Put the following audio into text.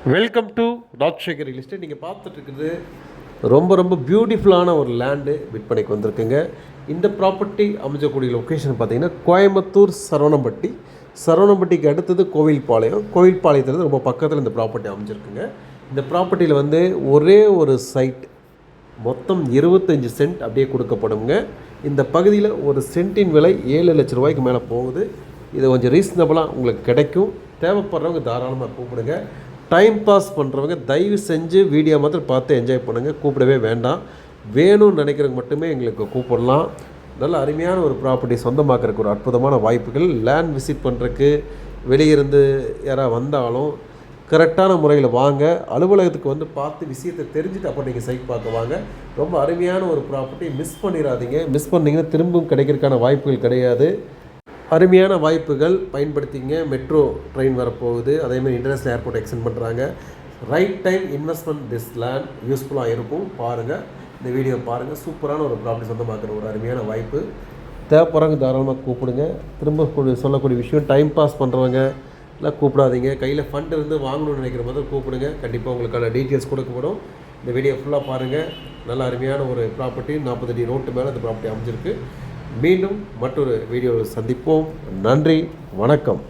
Welcome to Rajasekar real estate. நீங்கள் பார்த்துட்டு இருக்குது ரொம்ப பியூட்டிஃபுல்லான ஒரு லேண்டு விற்பனைக்கு வந்திருக்குங்க. இந்த ப்ராப்பர்ட்டி அமைஞ்சக்கூடிய லொக்கேஷன் பார்த்தீங்கன்னா கோயம்புத்தூர் சரவணம்பட்டிக்கு அடுத்தது கோவில்பாளையத்துலேருந்து ரொம்ப பக்கத்தில் இந்த ப்ராப்பர்ட்டி அமைஞ்சிருக்குங்க. இந்த ப்ராப்பர்ட்டியில் வந்து ஒரே ஒரு சைட் மொத்தம் 25 சென்ட் அப்படியே கொடுக்கப்படுங்க. இந்த பகுதியில் ஒரு சென்ட்டின் விலை 7 லட்ச ரூபாய்க்கு மேலே போகுது. இது கொஞ்சம் ரீசனபிளாக உங்களுக்கு கிடைக்கும். தேவைப்படுறவங்க தாராளமாக கூப்பிடுங்க. டைம் பாஸ் பண்ணுறவங்க தயவு செஞ்சு வீடியோ மாத்திரம் பார்த்து என்ஜாய் பண்ணுங்கள். கூப்பிடவே வேண்டாம். வேணும்னு நினைக்கிறவங்க மட்டுமே எங்களுக்கு கூப்பிடலாம். நல்ல அருமையான ஒரு ப்ராப்பர்ட்டி சொந்தமாக்கிறதுக்கு ஒரு அற்புதமான வாய்ப்புகள். லேண்ட் விசிட் பண்ணுறதுக்கு வெளியிருந்து யாராவது வந்தாலும் கரெக்டான முறையில் வாங்க. அலுவலகத்துக்கு வந்து பார்த்து விஷயத்தை தெரிஞ்சுட்டு அப்போ நீங்கள் சைட் பார்க்க வாங்க. ரொம்ப அருமையான ஒரு ப்ராப்பர்ட்டி, மிஸ் பண்ணிடாதீங்க. மிஸ் பண்ணிங்கன்னா திரும்பவும் கிடைக்கிறதுக்கான வாய்ப்புகள் கிடையாது. அருமையான வாய்ப்புகள் பயன்படுத்திங்க. மெட்ரோ ட்ரெயின் வரப்போகுது. அதேமாதிரி இன்டர்நேஷ்னல் ஏர்போர்ட் எக்ஸ்டெண்ட் பண்ணுறாங்க. Right time investment this land யூஸ்ஃபுல்லாக இருக்கும். பாருங்கள், இந்த வீடியோ பாருங்கள். சூப்பரான ஒரு ப்ராப்பர்ட்டி சொந்தமாக்குற ஒரு அருமையான வாய்ப்பு. தேவைப்படுறவங்க தாராளமாக கூப்பிடுங்க. திரும்ப சொல்லக்கூடிய விஷயம், டைம் பாஸ் பண்ணுறவங்க எல்லாம் கூப்பிடாதீங்க. கையில் ஃபண்ட் இருந்து வாங்கணும்னு நினைக்கிற மாதிரி கூப்பிடுங்க. கண்டிப்பாக உங்களுக்கான டீட்டெயில்ஸ் கொடுக்கப்படும். இந்த வீடியோ ஃபுல்லாக பாருங்கள். நல்ல அருமையான ஒரு ப்ராப்பர்ட்டி, 40 அடி ரோட்டு மேலே இந்த ப்ராப்பர்ட்டி அமைஞ்சிருக்கு. மீண்டும் மற்றொரு வீடியோவில் சந்திப்போம். நன்றி, வணக்கம்.